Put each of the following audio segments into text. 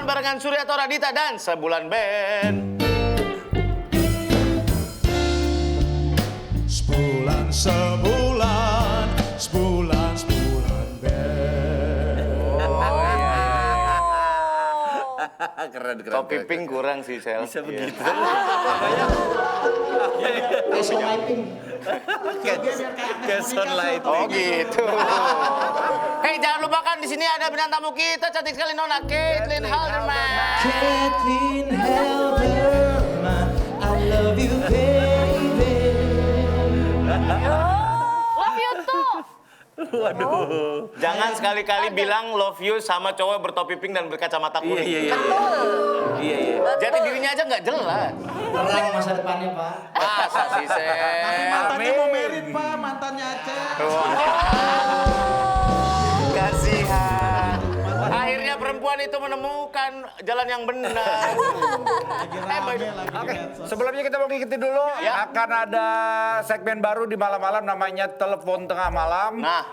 barengan Surya Toradita dan Sebulan Band. Sebulan band. Keren. Topi pink kurang sih, Sel. Bisa begitu. Keson lighting. Oh gitu. Hei, jangan lupakan di sini ada bintang tamu kita cantik sekali Nona Caitlin Halderman. Caitlin Halderman, I love you baby. Love you too. Waduh. Jangan sekali-kali bilang love you sama cowok bertopi pink dan berkacamata kuning. Iya. Iya. Jati dirinya aja nggak jelas. Terang masa depannya, Pak. Masa sih, Sel? Mantannya mau merit, Pak. Mantannya Aceh. Kasihan. Akhirnya perempuan itu menemukan jalan yang benar. Oke, sebelumnya kita mau ngikutin dulu. Ya. Akan ada segmen baru di malam-malam namanya Telepon Tengah Malam. Nah,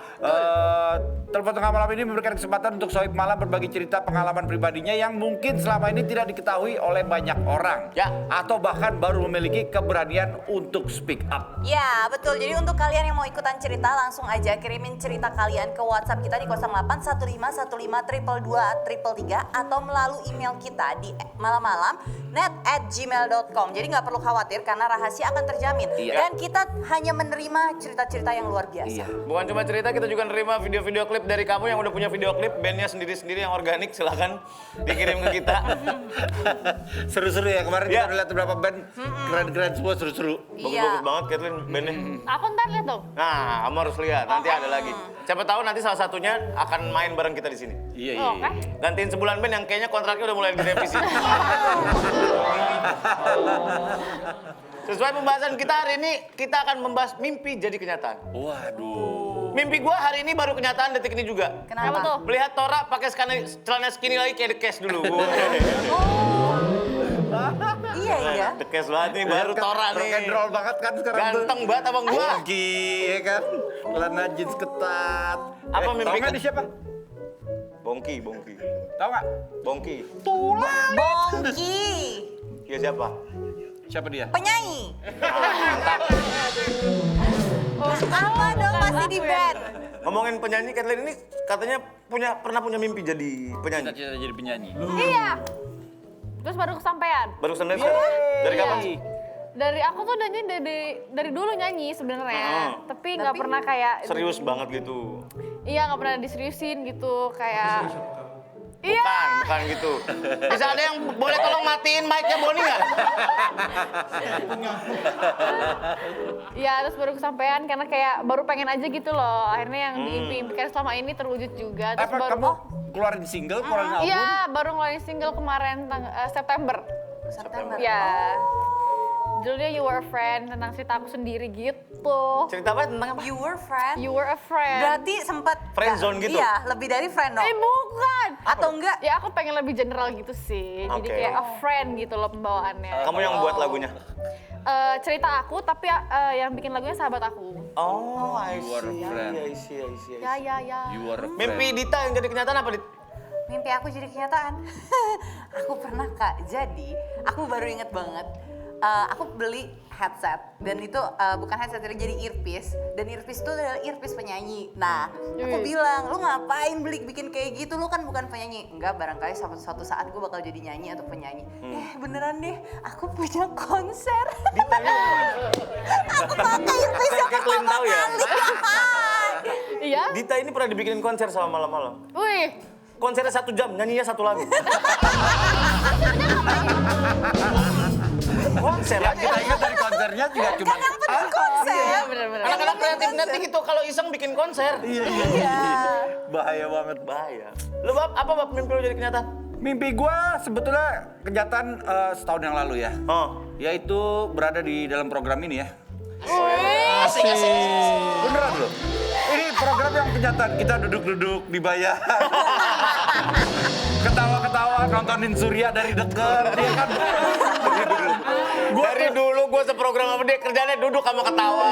Telepon Tengah Malam ini memberikan kesempatan untuk Sohib Malam berbagi cerita pengalaman pribadinya yang mungkin selama ini tidak diketahui oleh banyak orang. Ya. Atau bahkan baru memiliki keberanian untuk speak up. Ya, betul. Jadi untuk kalian yang mau ikutan cerita, langsung aja kirimin cerita kalian ke WhatsApp kita di 0815152233 atau melalui email kita di malam-malam@gmail.com. Jadi nggak perlu khawatir karena rahasia akan terjamin. Iya. Dan kita hanya menerima cerita-cerita yang luar biasa. bukan cuma cerita, kita juga nerima video-video klip dari kamu yang udah punya video klip bandnya sendiri-sendiri yang organik. Silakan dikirim ke kita. Seru-seru ya, kemarin Ya. kita udah lihat beberapa band keren-keren semua, seru-seru. Bagus-bagus banget Caitlin bandnya. Aku ntar lihat dong. Nah, kamu harus lihat. Nanti ada lagi. Siapa tahu nanti salah satunya akan main bareng kita di sini. Iya. Oke. Gantiin Sebulan Band yang kayaknya kontraknya udah mulai direvisi. Sesuai pembahasan kita hari ini, kita akan membahas mimpi jadi kenyataan. Waduh. Mimpi gua hari ini baru kenyataan detik ini juga. Kenapa tuh? Melihat Tora pakai celana skinny lagi kayak The Case dulu. Iya. The Case banget nih, baru Tora Rock and nih. roll banget kan sekarang tuh. Ganteng banget abang gua. Bongki, ya kan? Celana jeans ketat. Apa mimpi Tahu nggak ke- di siapa? Bongki. Tahu nggak? Bongki. Bongki, Dia siapa? Siapa dia? penyanyi. Apa dong masih di band? Ngomongin penyanyi, Caitlin ini katanya pernah punya mimpi jadi penyanyi. Cita-cita jadi penyanyi. Iya. Terus baru kesampaian. Baru sendiri dari kapan sih? Dari aku tuh udah nyanyi dari dulu nyanyi sebenarnya, tapi nggak pernah kayak Serius banget gitu. Iya, nggak pernah diseriusin gitu kayak. Iya. Bukan gitu. Bisa ada yang boleh tolong matiin mic-nya Boni nggak? Iya, terus baru kesampaian karena kayak baru pengen aja gitu loh. Akhirnya yang diimpi-impikan selama ini terwujud juga. Terus Apa baru kamu keluarin single, keluarin album? Iya, baru ngeluarin single kemarin September. September. Ya. Judulnya You Were a Friend, tentang cerita aku sendiri gitu. Cerita apa tentang apa? You were friend. You Were a Friend. Berarti sempat Friend zone gitu? Iya, lebih dari friend dong. Bukan. Atau enggak? Ya aku pengen lebih general gitu sih. Jadi Oke. kayak a friend gitu loh pembawaannya. Kamu yang buat lagunya? Cerita aku tapi yang bikin lagunya sahabat aku. Oh, I You are a friend. see. Ya. You are a friend. Mimpi Dita yang jadi kenyataan apa, Dit? Mimpi aku jadi kenyataan. Aku pernah Kak, jadi aku baru inget banget. Aku beli headset dan itu bukan headset jadi earpiece dan earpiece itu adalah earpiece penyanyi. Nah, aku bilang, lu ngapain bikin kayak gitu? Lu kan bukan penyanyi. Enggak, barangkali suatu saat gue bakal jadi nyanyi atau penyanyi. Beneran deh, aku punya konser. Dita lu. Aku pakai earpiece yang Caitlin pertama tahu ya? kali. Iya? Dita ini pernah dibikinin konser sama malam-malam. Wih. Konsernya 1 jam, nyanyinya 1 lagu. Konser Ya, aja. kita ingat dari konsernya juga cuma Yang penting konser. Iya, bener-bener. Anak-anak kreatif nanti gitu, kalau iseng bikin konser. Iya. bahaya banget. Bahaya. Lu apa mimpi lu jadi kenyataan? Mimpi gua sebetulnya kenyataan setahun yang lalu ya. Oh. Yaitu berada di dalam program ini ya. Asik. Beneran loh. Ini program yang kenyataan, kita duduk-duduk dibayar. Ketawa-ketawa nontonin Surya dari deket, dia kan. Dari dulu gue seprogram sama dia, kerjanya duduk sama ketawa.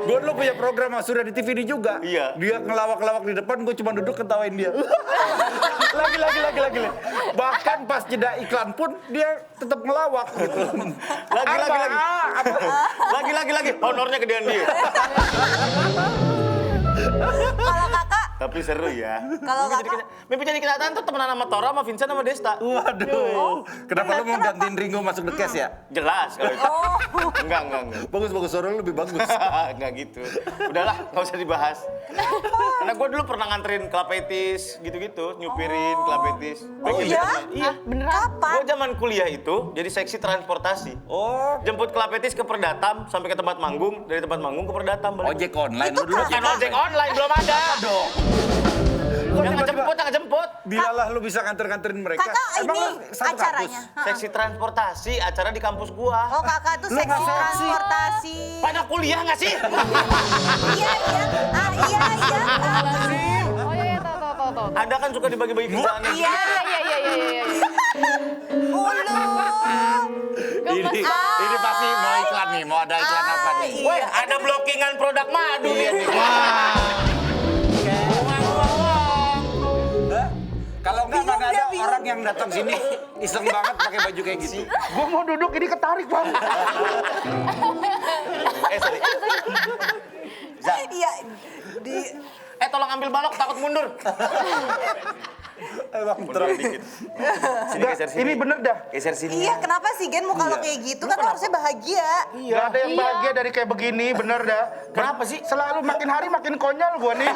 Gue dulu punya program sama Surya di TV ini juga. Iya. Dia ngelawak-lawak di depan, gue cuma duduk ketawain dia. lagi. Bahkan pas jeda iklan pun dia tetap ngelawak gitu. Lagi. Honornya gedean dia. Kalau kakak, Tapi seru ya. Kalau Mimpi jadi kenyataan tuh temenan sama Tora, sama Vincent, sama Desta. Waduh. Kenapa lu mau gantiin Ringo masuk The Cast ya? Jelas kalau itu. oh, Enggak. Bagus suara lu lebih bagus. Enggak gitu. Udahlah, nggak usah dibahas. Karena gue dulu pernah nganterin Klapetis gitu-gitu, nyupirin Klapetis. Oh iya? Iya. Beneran? kapan? Gue zaman kuliah itu jadi seksi transportasi. Oh, Jemput Klapetis ke Perdatam sampai ke tempat manggung, dari tempat manggung ke Perdatam balik. ojek online Itu lu dulu. Bukan ojek online, belum ada. dong. Yang ngejemput. Bilalah lu bisa nganter-nganterin mereka. Kakak Emang ini lu satu acaranya. kampus? Seksi transportasi, acara di kampus gua. Oh kakak tuh Lu seksi nggak seksi. transportasi. Pada kuliah nggak sih? Iya. Oh iya, tahu. Ada kan suka dibagi-bagi kerjaannya. Iya. Iya. Ulu. Ini pasti mau iklan nih, mau ada iklan apa nih? Iya. Weh, ada blockingan produk madu lihat nih. Kalau enggak Bingung mana ada dia, bingung. orang yang datang sini iseng banget pakai baju kayak gitu. Gue mau duduk ini ketarik bang. Sorry. Iya. Tolong ambil balok, takut mundur. Bang, Mundur dikit. Sini geser sini. Ini bener dah. Geser sini. Iya, kenapa sih Gen muka lo kayak gitu? Kan lo harusnya bahagia. Gak ada yang bahagia dari kayak begini, bener dah. Kenapa sih? Selalu makin hari makin konyol gue nih.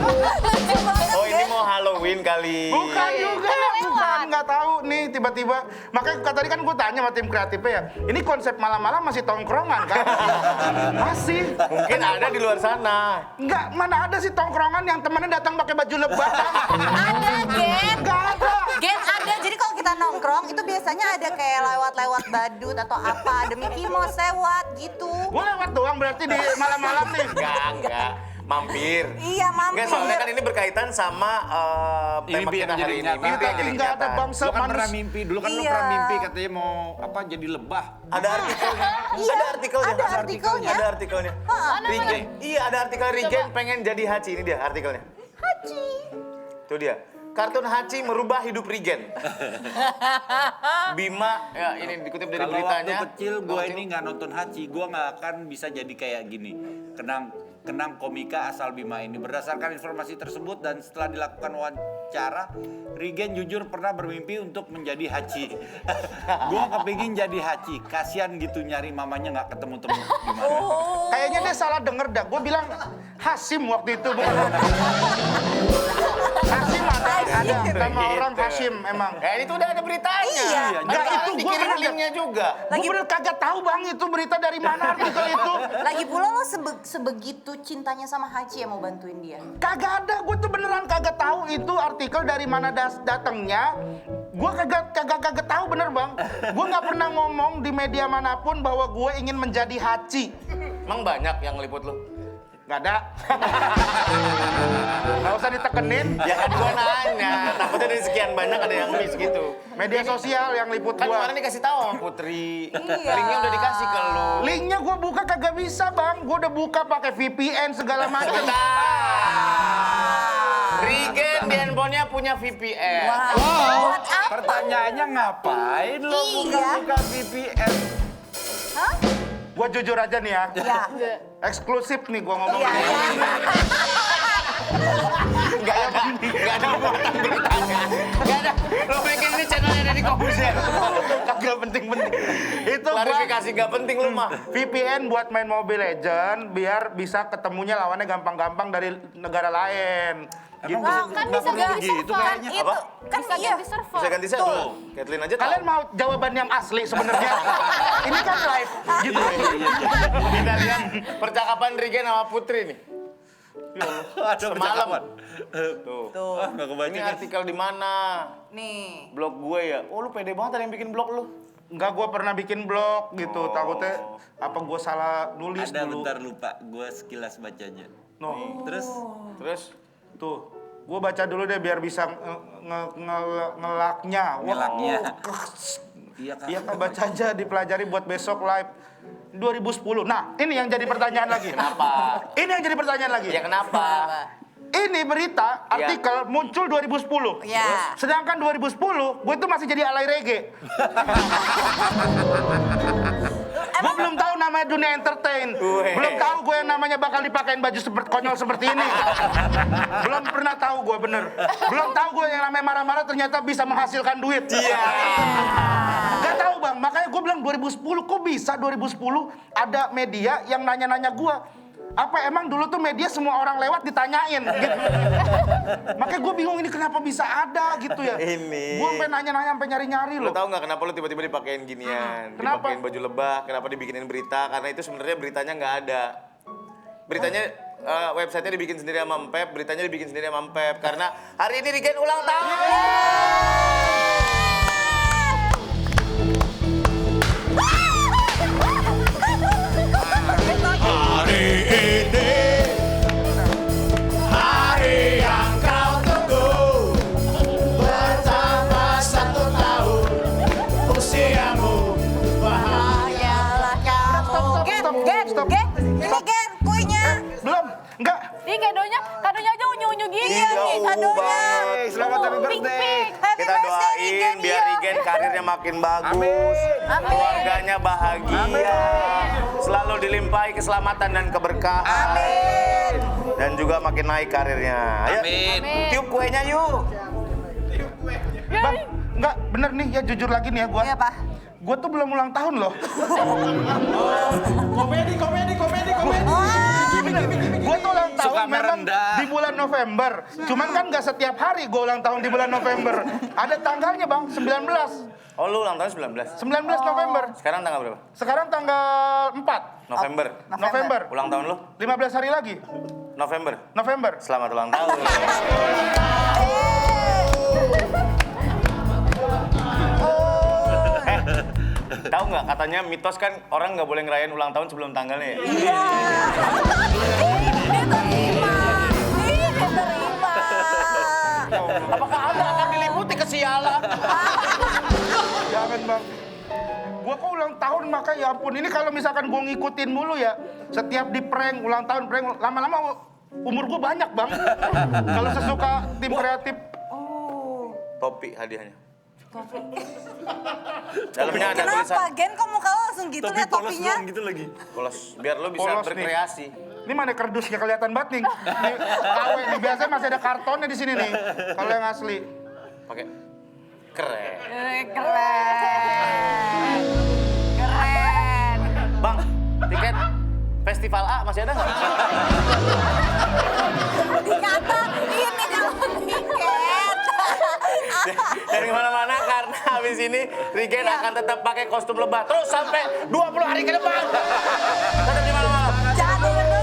Lucu banget, Oh, ini Gen. mau Halloween kali. Bukan juga, bukan, nggak tahu nih tiba-tiba. Makanya tadi kan gue tanya sama tim kreatifnya ya, ini konsep malam-malam masih tongkrongan kan? Masih. Mungkin ada di luar sana. Nggak, mana ada sih tongkrongan yang temennya datang pakai baju lebaran? Ada, Gen. Nggak ada. Gen ada. Jadi kalau kita nongkrong itu biasanya ada kayak lewat-lewat badut atau apa. Ada Mickey Mouse lewat gitu. Gue lewat doang berarti di malam-malam nih. Enggak. Mampir. Iya, mampir. Enggak, soalnya kan ini berkaitan sama tema Mimpi yang kita jadi hari ini. kenyataan. Mimpi yang jadi Nggak ada kenyataan. bangsa Lu kan pernah manusia. mimpi, dulu kan lu Iya. pernah mimpi katanya mau apa jadi lebah. Ada artikelnya. Iya, Ada artikelnya. ada artikelnya. Ada artikelnya. Mana, Rigen. Iya, ada artikel Rigen pengen jadi Hachi. Ini dia artikelnya. Haji. Itu dia. Kartun Hachi merubah hidup Rigen. Bima, ya ini dikutip dari Kalau waktu beritanya. kecil gue ini nggak nonton Hachi, gue nggak akan bisa jadi kayak gini. Kenang komika asal Bima ini. Berdasarkan informasi tersebut dan setelah dilakukan wawancara, Rigen jujur pernah bermimpi untuk menjadi Hachi. Gue kepingin jadi Hachi. Kasian gitu nyari mamanya nggak ketemu-temu di mana. Kayaknya dia salah denger dah. Gue bilang Hasim waktu itu bukan. Hasim ada nama orang Hasim emang. Ini tuh udah ada beritanya. Iya. Nggak, itu gua dikirim pernah linknya juga. Gue bener kagak tahu bang itu berita dari mana artikel itu. Lagi pula lo sebegitu cintanya sama Haji yang mau bantuin dia. Kagak ada, gue tuh beneran kagak tahu itu artikel dari mana datangnya. Gue kagak tahu bener bang. Gue nggak pernah ngomong di media manapun bahwa gue ingin menjadi Haji. Emang banyak yang liput lu? Gak ada. Gak usah ditekenin. Ya kan gua nanya, takutnya dari sekian banyak ada yang miss gitu. Media sosial yang liput Kan gue. kemarin dikasih tahu sama Putri. Iya. Linknya udah dikasih ke lu. Linknya gue buka kagak bisa bang. Gue udah buka pakai VPN segala macam. Rigen di handphonenya punya VPN. Buat apa? Pertanyaannya ngapain lo Iya. buka VPN? Hah? Gue jujur aja nih ya. Iya. Eksklusif nih gue ngomong. Iya. Gak ada muatan beritanya. Gak ada. Lo bikin ini channelnya dari Kobuser. Kagak penting-penting. Itu Klarifikasi gak penting lu mah. VPN buat main Mobile Legend biar bisa ketemunya lawannya gampang-gampang dari negara lain. Gitu. Emang Kan nggak bisa perlu ganti gitu server. kayaknya. Itu Apa? kan Bisa iya. ganti server. Bisa ganti saya tuh. Kathleen aja tahu. Kalian mau jawaban yang asli sebenarnya? Ini kan live gitu. Kita lihat percakapan Rigen sama Putri nih. Ada Semalam. percakapan. Tuh. Tuh. Ah, nggak kebaca Ini kan? artikel di mana? Nih. Blog gue ya. Oh, lu pede banget ada yang bikin blog lu. Enggak, gue pernah bikin blog gitu. Takutnya apa gue salah nulis Ada dulu. bentar lupa, gue sekilas bacanya. No. Terus Terus Tuh, gue baca dulu deh biar bisa ngelaknya. ngelaknya. Wah, Iya kan? iya kan baca aja dipelajari buat besok live 2010. Nah, ini yang jadi pertanyaan lagi. kenapa? Ini yang jadi pertanyaan lagi. Ya kenapa? Ini berita, artikel muncul 2010. Iya. Sedangkan 2010, gue itu masih jadi alay reggae. Gue belum tahu namanya dunia entertain. Belum tahu gue yang namanya bakal dipakein baju konyol seperti ini. Belum pernah tahu gue bener. Belum tahu gue yang namanya marah-marah ternyata bisa menghasilkan duit. Iya. Gak tahu bang, makanya gue bilang 2010, kok bisa 2010 ada media yang nanya-nanya gue. Apa emang dulu tuh media semua orang lewat ditanyain gitu. Makanya gue bingung ini kenapa bisa ada gitu ya. Ini. Gue sampai nanya-nanya sampai nyari-nyari Lo loh. tau nggak kenapa lo tiba-tiba dipakein ginian? Kenapa? Dipakein baju lebah, kenapa dibikinin berita? Karena itu sebenarnya beritanya nggak ada. Beritanya websitenya dibikin sendiri sama Mpep, beritanya dibikin sendiri sama Mpep. Karena hari ini Regen ulang tahun. Hari ini hari yang kau tunggu, bertambah 1 tahun usiamu bahagia. Bahagialah kamu. Gen, ini Gen, kuenya. Belum, enggak. Ini kadonya aja unyu-unyu gini. Iya nih, kadonya. Selamat happy Pink, birthday. pink. Happy Kita birthday, doain Regen, biar iya. Regen karirnya makin bagus. Amin. Keluarganya bahagia. Selalu dilimpahi keselamatan dan keberkahan. Amin. Dan juga makin naik karirnya. Ayo, Amin. tiup kuenya yuk. Bang, enggak bener nih ya jujur lagi nih ya gue. Iya, Pak. Gue tuh belum ulang tahun loh. Komedi. Gue tuh ulang tahun Suka memang merendah. di bulan November. Cuman kan nggak setiap hari gue ulang tahun di bulan November. Ada tanggalnya bang, 19. Oh, lu ulang tahun 19? 19 November. Sekarang tanggal berapa? Sekarang tanggal 4 November. November. Ulang tahun lu? 15 hari lagi. November. November. Selamat ulang tahun. Tahu nggak katanya mitos kan orang nggak boleh ngerayain ulang tahun sebelum tanggalnya ya? Iya. Dia terima. Dia terima. Apakah Anda akan diliputi kesialan? Jangan bang. Gue kok ulang tahun maka ya ampun. Ini kalau misalkan gue ngikutin mulu ya. Setiap di prank, ulang tahun prank. Lama-lama umur gue banyak bang. Kalau sesuka tim kreatif. Topi hadiahnya. Dalamnya ada Kenapa, tulisan Gen? Kok muka lo langsung gitu lihat topinya? gitu lagi. polos biar lo bisa Polos nih. berkreasi. Ini mana kardusnya kelihatan banget nih. Ini KW nih. Biasanya masih ada kartonnya di sini nih. Kalau yang asli. Pakai keren. Keren. Keren. Bang, tiket Festival A masih ada nggak? Dikata ini dalam tiket. Dari mana-mana karena habis ini Regen akan tetap pakai kostum lebah terus sampai 20 hari ke depan. Tetap di mana-mana. Jangan dulu.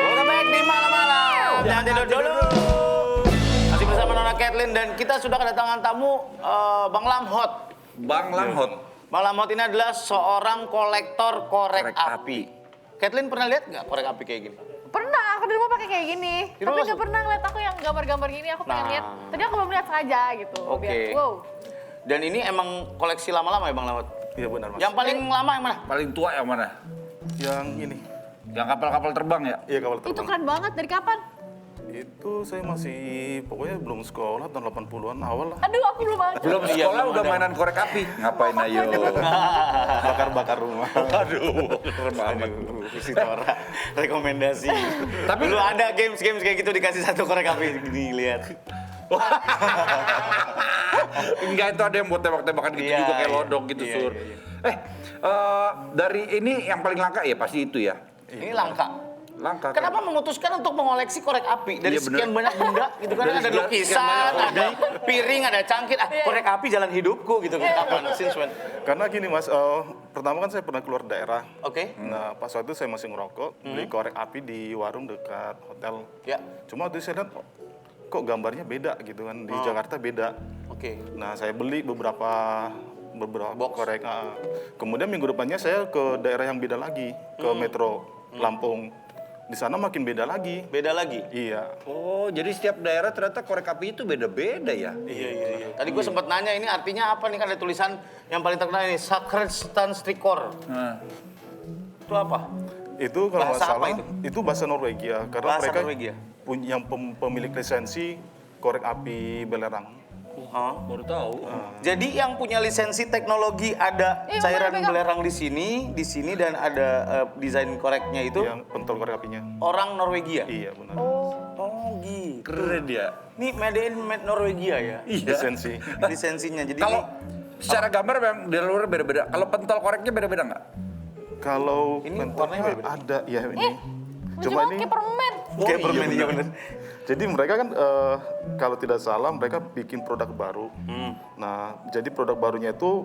Welcome back di malam-malam. Jangan tidur dulu. Masih bersama Nona Kathleen dan kita sudah kedatangan tamu Bang Lamhot. Bang Lamhot. Bang Lamhot ini adalah seorang kolektor korek Korek api. Kathleen pernah lihat nggak korek api kayak gini? Pernah, aku di rumah pakai kayak gini. Di Tapi rumah nggak pernah ngeliat aku yang gambar-gambar gini, aku pengen Nah. lihat. Tadi aku belum lihat sengaja gitu. Oke. Biar, wow. Dan ini emang koleksi lama-lama ya Bang Lamhot? Iya benar mas. Yang paling lama yang mana? Paling tua yang mana? Yang ini. Yang kapal-kapal terbang ya? Iya kapal Itu terbang. keren banget, dari kapan? Itu saya masih pokoknya belum sekolah tahun 80-an awal lah. Aduh, aku belum ada. Belum Iya, sekolah belum udah ada. mainan korek api. Ngapain ayo? Bakar-bakar rumah. Aduh, keren banget. Si Tora, rekomendasi. Tapi- Dulu ada games-games kayak gitu dikasih satu korek api. Nih, lihat. Enggak, itu ada yang buat tembak-tembakan gitu Iya, juga kayak iya. lodok gitu, Iya, Sur. iya, iya. Dari ini yang paling langka ya pasti itu ya? Ini langka. Langka. Kenapa memutuskan untuk mengoleksi korek api dari Iya, bener. sekian banyak benda gitu kan? Dari Ada sekian lukisan, banyak ada piring, ada cangkir. Korek api jalan hidupku gitu. Kapan? Since when? Karena gini mas, pertama kan saya pernah keluar daerah. Oke. Nah pas waktu itu saya masih ngerokok, beli korek api di warung dekat hotel. Ya. Cuma waktu itu saya lihat kok gambarnya beda gitu kan, di Jakarta beda. Oke. Nah saya beli beberapa Box. korek. Kemudian minggu depannya saya ke daerah yang beda lagi, ke Metro Lampung. di sana makin beda lagi. Beda lagi. Iya. Oh, jadi setiap daerah ternyata korek api itu beda-beda ya? Iya. Tadi gue sempat nanya ini artinya apa nih, kan ada tulisan yang paling terkenal ini Sacred Strikor. Nah. Itu apa? Itu kalau nggak Bahasa apa salah, itu bahasa Norwegia. Karena Bahasa mereka Norwegia. yang pemilik lisensi korek api belerang. Hah? Baru tahu. Jadi yang punya lisensi teknologi ada Ih, cairan mana pegang? belerang di sini dan ada desain koreknya itu Yang pentol korek apinya. orang Norwegia. Iya, benar. Oh gitu. Keren ya. Ini made Norwegia ya? Lisensi. Lisensinya. Jadi Kalau ini secara gambar memang di luar beda-beda. Kalau pentol koreknya beda-beda nggak? Kalau Ini pentolnya warnanya beda-beda. ada, ya ini. Cuma kayak permen. kayak permen iya bener. Jadi mereka kan kalau tidak salah mereka bikin produk baru. Nah, jadi produk barunya itu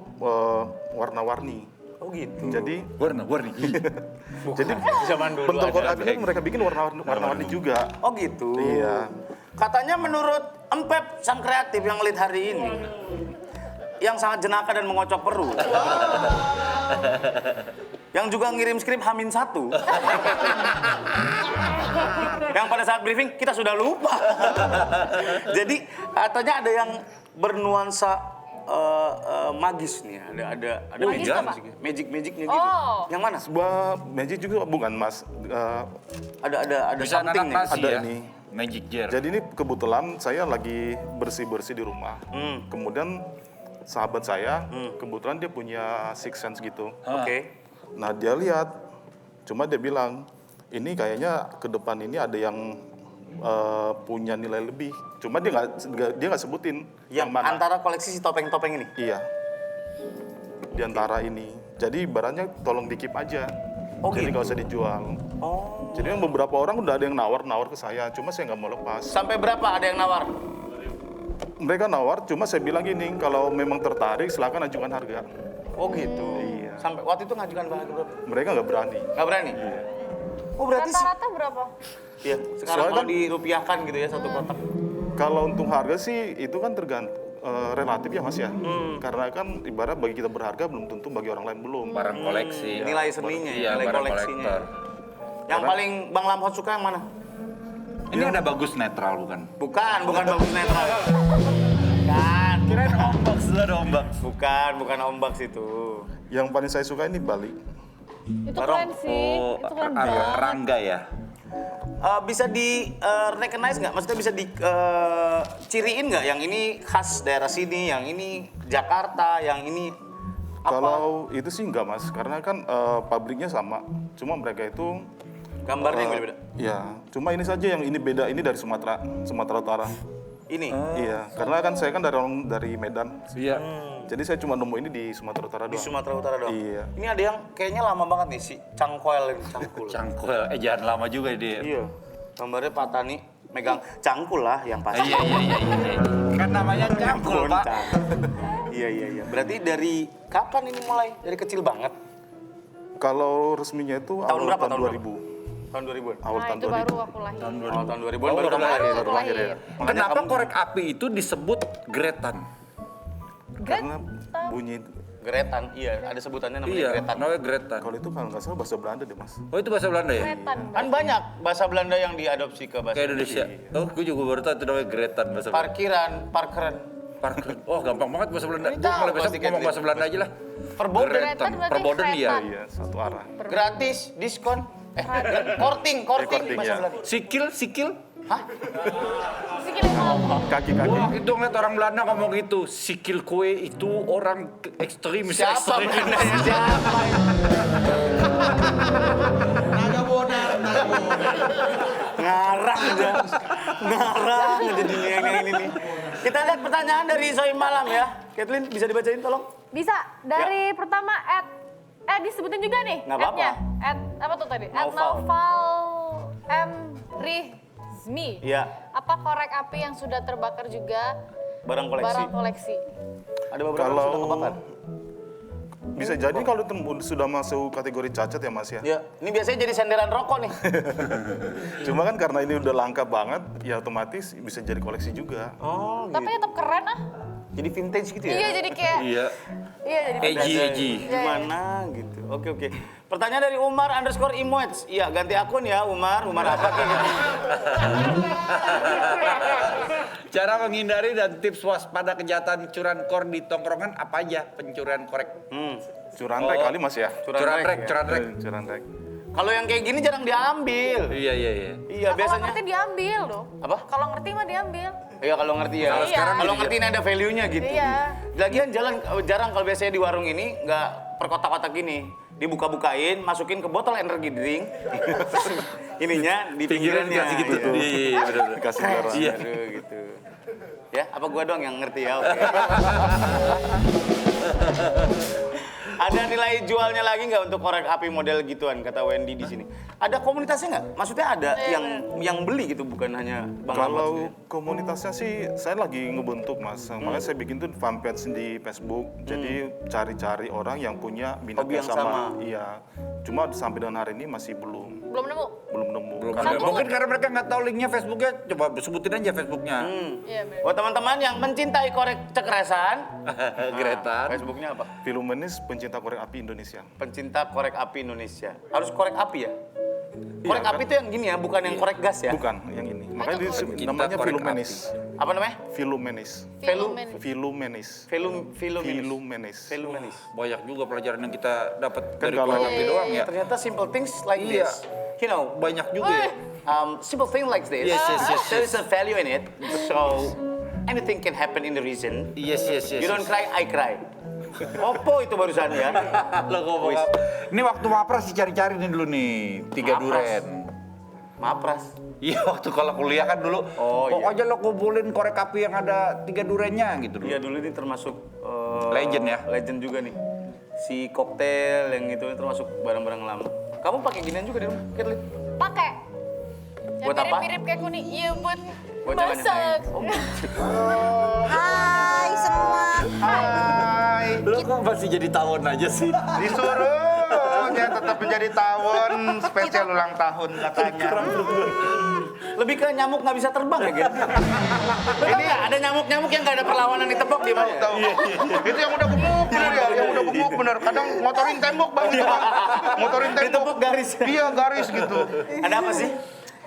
warna-warni. Oh gitu. Jadi Warna-warni. jadi Zaman dulu pentol ada. korek api kan mereka bikin warna-warni juga. Oh gitu. Iya. Katanya menurut Empep sang kreatif yang lead hari ini, yang sangat jenaka dan mengocok perut, yang juga ngirim skrip H-1, yang pada saat briefing kita sudah lupa. Jadi katanya ada yang bernuansa magis nih, ada Magis apa? magicnya gitu. Oh. Yang mana? Sebuah magic juga bukan, Mas. Ada Bisa something nanak nih. nasi Ada ya? ini. Magic jar. Jadi ini kebetulan saya lagi bersih-bersih di rumah. Kemudian sahabat saya kebetulan dia punya six sense gitu. Oke. Nah, dia lihat, cuma dia bilang, ini kayaknya ke depan ini ada yang punya nilai lebih. Cuma dia nggak sebutin Yang mana. antara koleksi si topeng-topeng ini. Iya. Di antara ini. Jadi ibaratnya tolong dikip aja. Oh, Jadi gitu. nggak usah dijual. Oh. Jadi kan beberapa orang udah ada yang nawar ke saya, cuma saya nggak mau lepas. Sampai berapa ada yang nawar? Mereka nawar, cuma saya bilang gini, kalau memang tertarik silakan ajukan harga. Oh gitu. Iya. Sampai waktu itu ngajukan harga berapa? Mereka nggak berani. Nggak berani? Oh berarti sih. Rata-rata berapa? Iya. Sekarang Soalnya kalau kan- dirupiahkan gitu ya satu kotak. Kalau untuk harga sih itu kan tergantung relatif ya Mas ya. Karena kan ibarat bagi kita berharga belum tentu bagi orang lain belum. Barang koleksi. Nilai seninya Iya, ya, nilai barang koleksinya. kolektor. Yang paling Bang Lamhot suka yang mana? Ini ada bagus netral bukan? Bukan bagus netral. Bukan. Kirain ombak, sudah ada ombak. Bukan ombak situ. Yang paling saya suka ini Bali. Itu Barong. keren sih. Oh, Itu keren banget. Rangga ya? Bisa di recognize nggak? Maksudnya bisa di ciriin nggak? Yang ini khas daerah sini, yang ini Jakarta, yang ini apa? Kalau itu sih enggak Mas, karena kan pabriknya sama. Cuma mereka itu Gambarnya yang beda-beda. ya, cuma ini saja yang ini beda, ini dari Sumatera Utara. Ini. Iya, karena kan saya kan dari Medan. Iya. Jadi saya cuma nemu ini di Sumatera Utara Di doang. Sumatera Utara doang. Iya. Ini ada yang kayaknya lama banget nih si Cangkoel ini, Cangkul. Cangkul, jangan lama juga dia. Iya. Gambarnya Pak Tani megang cangkul lah yang pasti. Iya. Kan namanya cangkul, Pak. Boncang. Iya. Berarti dari kapan ini mulai? Dari kecil banget. Kalau resminya itu Tahun awal berapa? tahun Tahun 2000. Tahun 2000-an. Awal Nah tahun itu 2000. baru aku lahir. Oh, tahun 2000-an baru kamu lahir. Baru lahir. Makanya Kenapa kamu korek api itu disebut gretan? Karena bunyi Gretan, iya, ada sebutannya namanya Iya, Gretan. namanya gretan. kalau itu kalau nggak salah bahasa Belanda deh Mas. Oh, itu bahasa Belanda ya? Kretan. Kan banyak bahasa Belanda yang diadopsi ke bahasa Kayak Indonesia. Oh, gue juga baru tahu itu namanya gretan bahasa Belanda. Parkiran. Parker. Oh, gampang banget bahasa Belanda. Ini Gue tahu mulai besok pasti ngomong Catherine. bahasa Belanda aja lah. Perboden. Gretan berarti Perboden iya. kretan. Iya, satu arah. Gratis, diskon. Korting Korting, bahasa ya. Belanda. Sikil. Sikil mau. Kaki-kaki. Wah, itu ngeliat orang Belanda ngomong gitu. Sikil kue itu orang ekstremis. Siapa Belandanya? Siapa? Naga bonar. Ngarang aja dunia yang ini nih. Kita lihat pertanyaan dari Soim Malam ya. Kathleen bisa dibacain tolong? Bisa. Dari pertama disebutin juga nih. Nggak apa-apa. Ad-nya. Apa tuh tadi? Naufal. Naufal M. Rizmi. Iya. Apa korek api yang sudah terbakar juga Barang koleksi. barang koleksi? Ada beberapa yang sudah kebakar. Bisa jadi kalau itu sudah masuk kategori cacat ya Mas ya. Ya, ini biasanya jadi senderan rokok nih. Cuma kan karena ini udah langka banget, ya otomatis bisa jadi koleksi juga. Oh, Tapi tetap keren ah. Jadi vintage gitu ya? Iya jadi kayak Iya. iya jadi Eji. Gimana gitu. Oke. Pertanyaan dari Umar_Imoets. Iya, ganti akun ya Umar apa kayak gitu. Cara menghindari dan tips waspada kejahatan curan kor di tongkrongan apa aja pencurian korek? Curantek kali Mas ya. Curan rek. Curantek. Kalau yang kayak gini jarang diambil. Iya. Iya, Kalau biasanya. ngerti diambil dong. Apa? Kalau ngerti mah diambil. Iya, kalau ngerti ya. Kalau sekarang Kalau gini ngerti ini ada value-nya gitu. Iya. Lagian jarang kalau biasanya di warung ini nggak per kotak-kotak gini. Dibuka-bukain, masukin ke botol energi drink. Ininya di Pinggiran pinggirannya. dikasih gitu. Iya. Iya, benar. Kasih garam. Iya. Aduh, gitu. Ya, apa gua doang yang ngerti ya? Oke. Ada nilai jualnya lagi nggak untuk korek api model gituan, kata Wendy di sini? Ada komunitasnya nggak? Maksudnya ada yang beli gitu, bukan hanya Bang Ahmad Kalau sendiri? komunitasnya sih saya lagi ngebentuk Mas. Makanya saya bikin tuh fanpage di Facebook. Jadi cari-cari orang yang punya minat Hobi yang sama. Iya. Cuma sampai dengan hari ini masih belum Belum nemu. nemu. Belum Karena ada. Mungkin karena mereka nggak tahu linknya Facebooknya, coba sebutin aja Facebooknya. Iya benar. Buat teman-teman yang mencintai korek cekresan, Gretan. Facebooknya apa? Filumenis pencinta korek api Indonesia. Pencinta korek api Indonesia. Harus korek api ya? Korek Iya, api itu yang gini ya, bukan yang korek gas ya? Bukan yang ini. Makanya Pencinta namanya korek Filumenis. Apa namanya? Filumenis. Filumen. Filumenis. Filumenis. Filumenis. Banyak juga pelajaran yang kita dapat dari kalau- korek api doang ya. Ternyata simple things like Iya. this. You know, Banyak juga ya. simple thing like this. Yes. There is a value in it. So anything can happen in the reason. Yes. You don't cry, I cry. Oppo itu barusan ya. Lo ngomong apa? Ini waktu mapras dicari-cari nih dulu nih, 3 Mapras? duren. Mapras. Iya waktu kalau kuliah kan dulu, Oh, iya. pokoknya lo kumpulin korek api yang ada 3 durennya gitu dulu. Iya dulu ini termasuk Legend ya? Legend juga nih. Si koktail yang itu termasuk barang-barang lama. Kamu pakai ginian juga di rumah, Kirlin? Pakai. Yang Buat apa? mirip-mirip kayak kuning. Iya buat jalan yang masak. lain. Hai semua. Hai. Lo kok masih jadi tawon aja sih? Disuruh dia tetap menjadi tawon spesial ulang tahun katanya. Lebih ke nyamuk nggak bisa terbang ya, gitu. Ini ada nyamuk-nyamuk yang nggak ada perlawanan ditepok di mana? Tahu. Itu yang udah gemuk bener ya, yang udah gemuk bener. Kadang ngotorin tembok Bang itu Bang. Ngotorin tembok. Ditepok garis. Iya, garis gitu. Ada apa sih?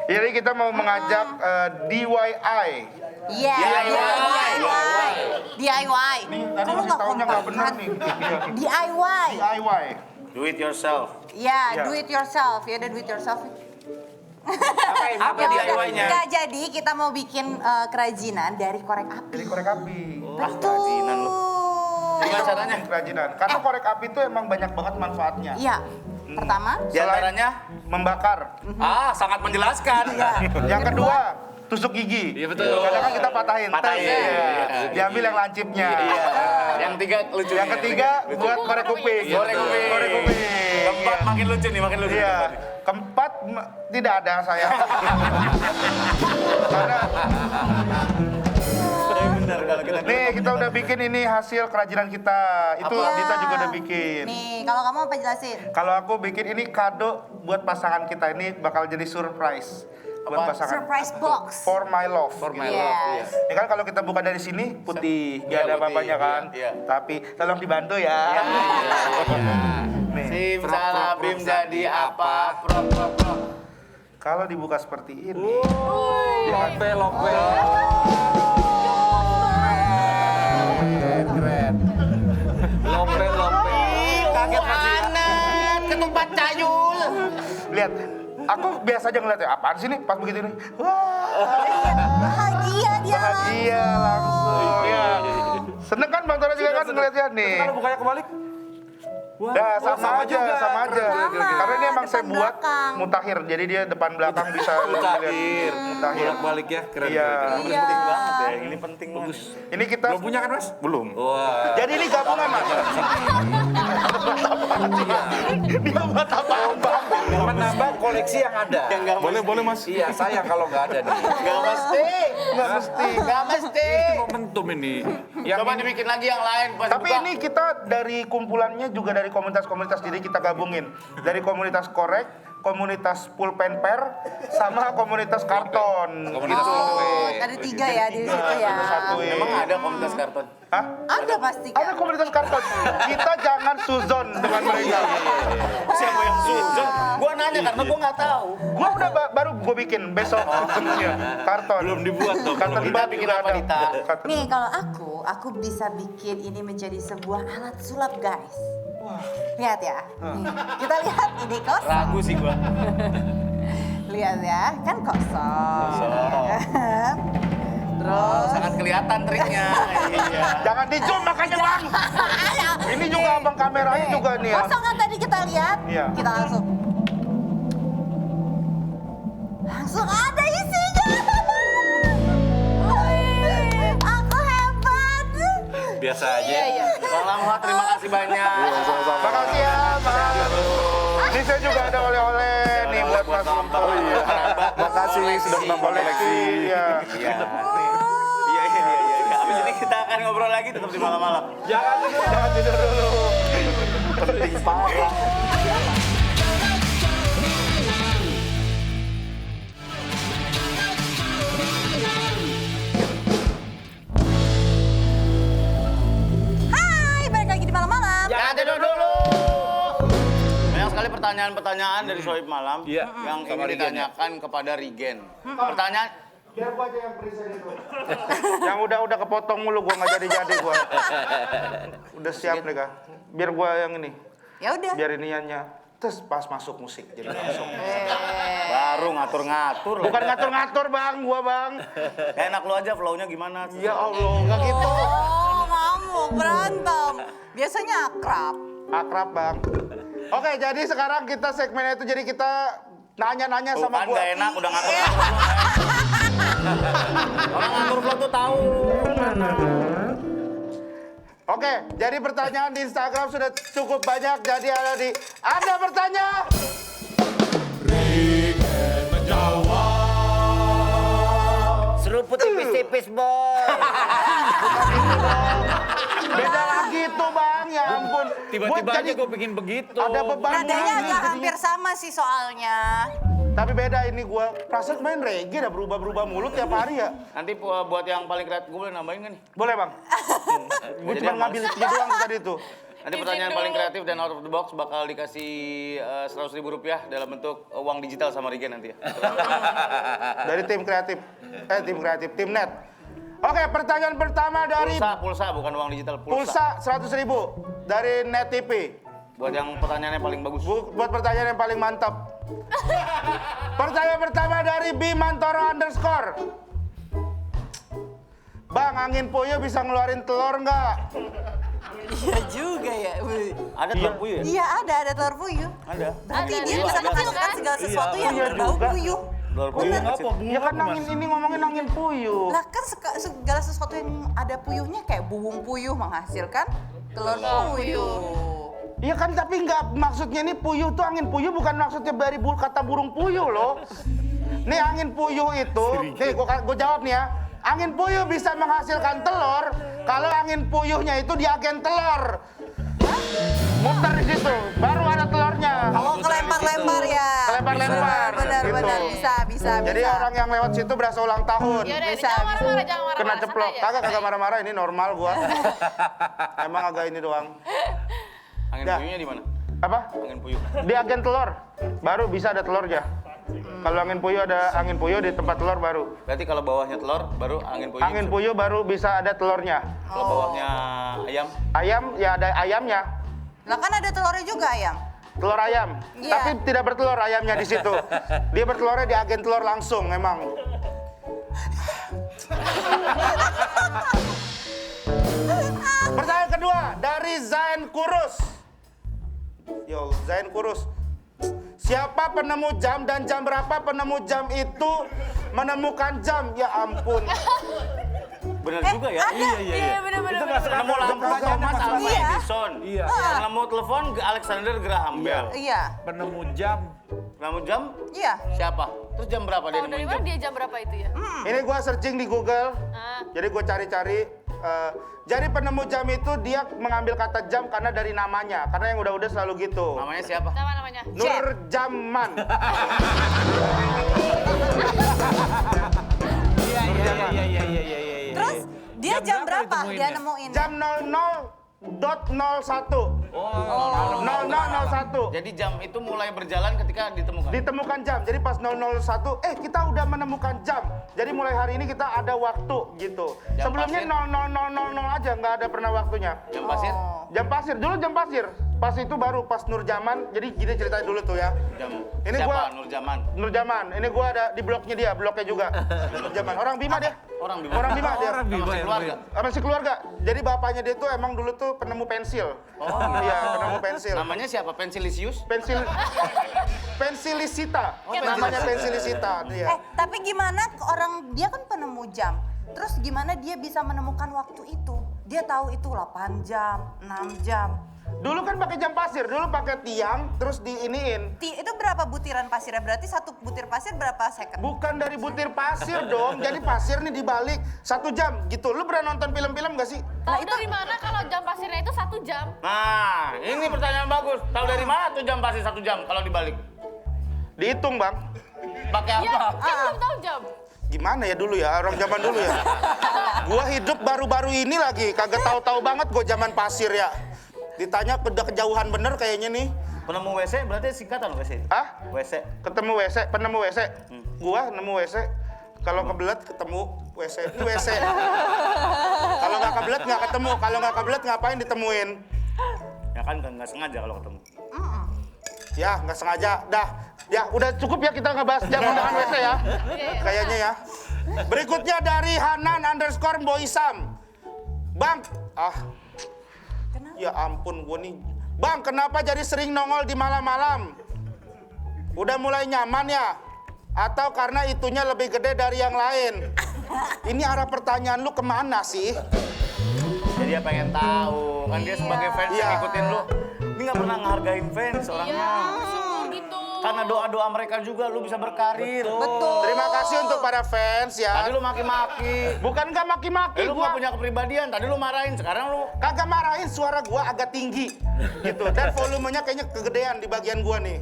Jadi kita mau mengajak DIY. Iya, DIY. Nih, tadi ngasih taunya nggak bener nih. Iya. DIY. DIY. Do it yourself. Ya, do it yourself. Ya, do it yourself. Apa DIY-nya? Nggak, jadi kita mau bikin kerajinan dari korek api. Jadi korek api. Kerajinan lu. Gimana caranya? Kerajinan. Karena korek api itu emang banyak banget manfaatnya. Iya. Pertama, Di antaranya? Membakar. Sangat menjelaskan. Yang kedua, tusuk gigi. Iya, betul. Kadang kan kita patahin. Patahin. Iya. Iya. Diambil yang lancipnya. Yang tiga lucu. Yang ketiga buat korek kuping. Korek kuping. Korek kuping. Keempat makin lucu nih, makin lucu. Iya. Keempat tidak ada saya. Karena Benar kalau kita. nih kita udah bikin ini hasil kerajinan kita. Itu Apa? Dita juga udah bikin. nih kalau kamu apa jelasin? Kalau aku bikin ini kado buat pasangan kita, ini bakal jadi surprise buat Apa? pasangan. Surprise box. For my love. For my gitu. love, Yes. Ya kan kalau kita buka dari sini putih, Iya, nggak ada putih, apa-apanya kan. iya, iya. Tapi tolong dibantu ya. Nih, Simsalabim jadi apa? Pro. kalau dibuka seperti ini, Lope. Keren. Lope. Kaget banget. Ketupat cayul. lihat. Aku biasa aja ngeliatnya, apaan sih nih pas begitu nih. Wah, Bahagia dia. bahagia langsung. Ya. Seneng kan Bang Tora juga kan ngeliatnya nih. Kalau bukanya kebalik? Nah, sama aja, juga. sama aja. Sama. Karena ini emang saya Depan buat belakang. mutakhir, jadi dia depan belakang bisa Mutakhir. Mutakhir. Bolak-balik ya, keren. Iya. Ini penting banget ya. Ini penting banget. Ini kita Belum punya kan Mas? Belum. Wah. jadi ini gabungan Mas. Dia buat apa? Menambah koleksi yang ada. Boleh Mas. Iya, sayang kalau nggak ada nih. Gak mesti. Nggak mesti. Gak mesti. Ini momentum ini. Yang Coba ini- dibikin lagi yang lain. Pas Tapi buka. ini kita dari kumpulannya juga dari komunitas-komunitas, jadi kita gabungin. Dari komunitas korek, komunitas pulpen per sama komunitas karton. Komunitas gitu. Oh, ada 3 ya di situ ya. Kita satuin. Emang ada komunitas karton? Hah? Ada pasti Ada kan? komunitas karton. Kita jangan suzon dengan mereka. Siapa yang suzon? Gua nanya karena gua nggak tahu. Gua udah baru gua bikin besok semuanya karton. Belum dibuat dong. Karton Dita bat bikin juga apa, ada. Dita? Karton- Nih kalau aku bisa bikin ini menjadi sebuah alat sulap guys. Lihat ya, nih, kita lihat ini kosong. Ragu sih gua. Lihat ya, kan kosong. Terus Sangat kelihatan triknya. Iya. Jangan di zoom makanya bang. Ini juga abang kameranya juga nih ya. kosong kan tadi kita lihat, Iya. kita langsung ada isinya. Wih, aku hebat. Biasa aja. Iya. Bang Lamha, terima kasih banyak. Makasih ya bang. Ini saya juga ada oleh-oleh nih buat Mas Lampa. Oh iya. Makasih sudah menambah koleksi. Iya. Iya. Iya. Habis ini kita akan ngobrol lagi tetap di malam-malam. Jangan tidur dulu. Penting parah. Hai, balik lagi di malam-malam. Jangan tidur dulu. Banyak sekali pertanyaan-pertanyaan dari Sohib Malam Iya. yang Sama ingin Rigen, ditanyakan kepada Rigen. Pertanyaan Biar gua aja yang present itu. Yang udah kepotong mulu gua nggak jadi gua. Udah siap nih kak. Biar gua yang ini. Ya udah. Biar iniannya. Terus pas masuk musik jadi langsung. baru ngatur-ngatur lah. Bukan ngatur-ngatur bang, gua bang. Enak lu aja flow-nya gimana? Ya Allah, nggak gitu. Oh, ngamuk, berantem. Biasanya akrab. Akrab bang. Oke, jadi sekarang kita segmen itu jadi kita nanya-nanya Tuh sama kan gua. gak enak udah ngatur-ngatur. Orang ngatur flow tuh tahu. Oke, jadi pertanyaan di Instagram sudah cukup banyak. Jadi ada bertanya. Rigen menjawab. Seruput tipis-tipis, boy. Beda lagi tuh bang, ya ampun. Tiba-tiba Gua aja jadi gue bikin begitu. ada beban Nadanya lagi agak jadinya. hampir sama sih soalnya. Tapi beda ini gua perasaan main reggae dah berubah-berubah mulut tiap hari ya. Nanti buat yang paling kreatif gue boleh nambahin kan nih? Boleh bang? Gua Jadi cuma yang ngambil itu doang tadi tuh. Nanti pertanyaan paling kreatif dan out of the box bakal dikasih 100.000 rupiah dalam bentuk uang digital sama Rigen nanti ya. Dari tim kreatif. Tim net. Oke, pertanyaan pertama dari Pulsa bukan uang digital, pulsa 100.000 dari Net TV. Buat yang pertanyaannya paling bagus. Buat pertanyaan yang paling mantap. Pertanyaan pertama dari Bimantoro _ Bang, angin puyuh bisa ngeluarin telur nggak? Iya juga ya. Ada telur puyuh ya? Iya ada telur puyuh. Ada. Berarti Ada, dia ada. bisa Ada. menghasilkan segala sesuatu yang Iya berbau juga. puyuh. Telur puyuh Bener. apa? Ya kan angin ini ngomongin angin puyuh. Lah kan segala sesuatu yang ada puyuhnya kayak buung puyuh menghasilkan telur puyuh. Iya kan, tapi nggak, maksudnya nih puyuh tuh angin puyuh bukan maksudnya dari kata burung puyuh loh. Nih angin puyuh itu, nih gua jawab nih ya. Angin puyuh bisa menghasilkan telur kalau angin puyuhnya itu di agen telur. Muter di situ, baru ada telurnya. Oh kelempar-lempar ya. Kelempar-lempar, Benar gitu. benar bisa. Jadi orang yang lewat situ berasa ulang tahun. Yaudah, Bisa, jangan marah-marah, jangan marah-marah. Kena ceplok. santai aja. Kagak marah-marah, ini normal gua. Emang agak ini doang. Angin Dah. puyuhnya di mana? Apa? Angin puyuh. Di agen telur, baru bisa ada telurnya. Kalau angin puyuh ada angin puyuh di tempat telur baru. Berarti kalau bawahnya telur baru angin puyuh. Angin puyuh baru bisa ada telurnya. Kalau bawahnya ayam, Ayam ya ada ayamnya, Lah kan ada telurnya juga ayam. telur ayam. Iya. Tapi tidak bertelur ayamnya di situ. Dia bertelurnya di agen telur langsung memang. Pertanyaan kedua dari Zain Kurus. Yo, Zain Kurus. Siapa penemu jam dan jam berapa penemu jam itu menemukan jam? Ya ampun. bener juga ya? Iya, bener-bener. Itu nggak nemu lampu Thomas Alva Iya. Edison. Iya. Nemu telepon ke Alexander Graham Bell. Iya. Penemu jam. Nemu jam Iya. siapa? Terus jam berapa dia Tahu dari nemuin mana jam? dia jam berapa itu ya? Ini gua searching di Google. Ah. Jadi gua cari-cari Jadi penemu jam itu dia mengambil kata jam karena dari namanya. Karena yang udah-udah selalu gitu. Namanya siapa? Siapa namanya? Nur Jaman. Iya. Terus dia jam berapa dia nemuin? Jam 00.01. 00.01. Jadi jam itu mulai berjalan ketika ditemukan. Ditemukan jam. Jadi pas 001, kita udah menemukan jam. Jadi mulai hari ini kita ada waktu gitu. Jam Sebelumnya pasir? 00.00 aja, nggak ada pernah waktunya. Jam pasir? Jam pasir, dulu jam pasir. Pas itu baru pas Nur Jaman, jadi gini ceritanya dulu tuh ya. Jam. Ini Siapa? gua- Nur Jaman. Nur Jaman, ini gua ada di bloknya dia, bloknya juga. Nur Jaman, orang Bima dia. Orang Bima. Orang Bima dia. Orang Bima. Masih keluarga. Masih keluarga. Jadi bapaknya dia tuh emang dulu tuh penemu pensil. Oh, iya, penemu pensil. Namanya siapa? Pensilisius? Pensilisita. Oh, Namanya Pensilisita dia. Tapi gimana orang dia kan penemu jam. Terus gimana dia bisa menemukan waktu itu? Dia tahu itu 8 jam, 6 jam. Dulu kan pakai jam pasir, dulu pakai tiang terus diiniin. Itu berapa butiran pasirnya? Berarti satu butir pasir berapa second? Bukan dari butir pasir dong. Jadi pasir nih dibalik 1 jam gitu. Lu pernah nonton film-film gak sih? Tahu dari mana kalau jam pasirnya itu 1 jam? Nah, ini pertanyaan bagus. Tahu dari mana tuh jam pasir 1 jam kalau dibalik? Dihitung, Bang. Pakai Ya, apa? kan belum tahu jam. Gimana ya dulu ya, orang zaman dulu ya. Gua hidup baru-baru ini lagi, kagak tahu-tahu banget gua zaman pasir ya. Ditanya udah kejauhan bener kayaknya nih. Penemu WC berarti singkatan WC. Hah? WC. Ketemu WC, penemu WC. Gua nemu WC. Kalau kebelet ketemu WC. Ini WC. Kalau nggak kebelet nggak ketemu. Kalau nggak kebelet ngapain ditemuin? Ya kan nggak sengaja kalau ketemu. Ya nggak sengaja. Dah. Ya udah cukup ya kita ngebahas jam undangan WC ya. Kayaknya ya. Berikutnya dari Hanan_Boysam. Bang, ya ampun gue nih. Bang, kenapa jadi sering nongol di malam-malam? Udah mulai nyaman ya? Atau karena itunya lebih gede dari yang lain? Ini arah pertanyaan lu kemana sih? Jadi dia pengen tahu. Kan dia sebagai fans yang Iya. ngikutin lu. Ini nggak pernah ngehargain fans orangnya. Gitu. Karena doa-doa mereka juga lu bisa berkarir. Betul. Terima kasih untuk para fans Tadi ya. lu maki-maki. Bukan gak maki-maki, Lu nggak punya kepribadian. Tadi lu marahin, sekarang lu kagak marahin, suara gua agak tinggi gitu dan volumenya kayaknya kegedean di bagian gua nih.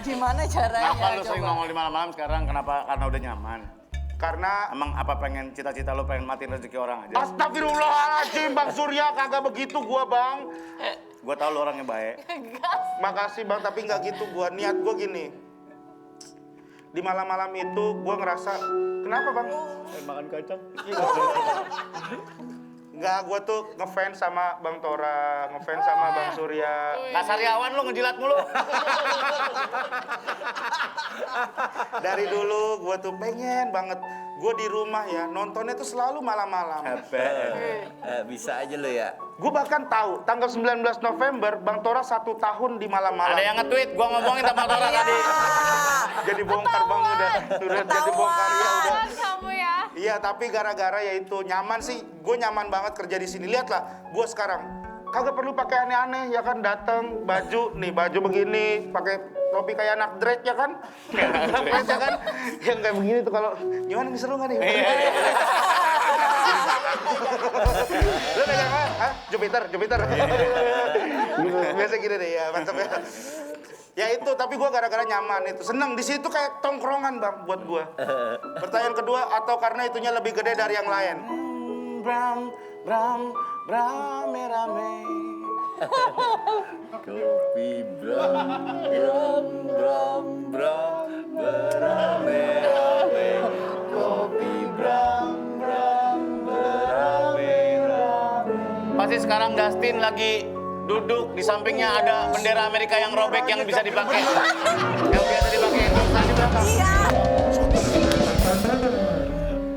Gimana caranya? kenapa lu sering coba? nongol di malam-malam sekarang? Kenapa? Karena udah nyaman. Karena Emang apa pengen cita-cita lu pengen matiin rezeki orang aja? astagfirullahaladzim, Bang Surya, kagak begitu gua, Bang. Gua tahu lu orangnya baik. Makasih, Bang, tapi nggak gitu gua. Niat gua gini. Di malam-malam itu gua ngerasa, kenapa, Bang? Makan kacang. Nggak, gua tuh ngefans sama Bang Tora, ngefans sama Bang Surya. Kasaryawan lu ngejilat mulu. Dari dulu gua tuh pengen banget. Gua di rumah ya, nontonnya tuh selalu malam-malam. Bisa aja lo ya. Gue bahkan tahu tanggal 19 November Bang Tora 1 tahun di malam-malam. Ada yang nge-tweet, gua ngomongin sama Tora tadi. Jadi bongkar Bang udah jadi bongkar ya udah. Kan kamu ya. Iya, tapi gara-gara ya itu nyaman sih. Gue nyaman banget kerja di sini. Lihatlah, gue sekarang kagak perlu pakai aneh-aneh ya kan, datang baju nih, baju begini, pakai topi kayak anak Drake ya kan? Drake ya kan? Yang kayak begini tuh kalau gimana nih, seru nggak nih? Lu kayak apa? Hah? Jupiter. Biasa gini deh ya, mantap ya. Ya itu, tapi gue gara-gara nyaman itu. Seneng, di situ kayak tongkrongan Bang buat gue. Pertanyaan kedua, atau karena itunya lebih gede dari yang lain? Bram, rame-rame. Kopi bram, berame-rame. Kopi bram, berame-rame. Pasti sekarang Dustin lagi duduk di sampingnya ada bendera Amerika yang robek yang bisa dipakai. Yang biasa dipakai di belakang. Iya.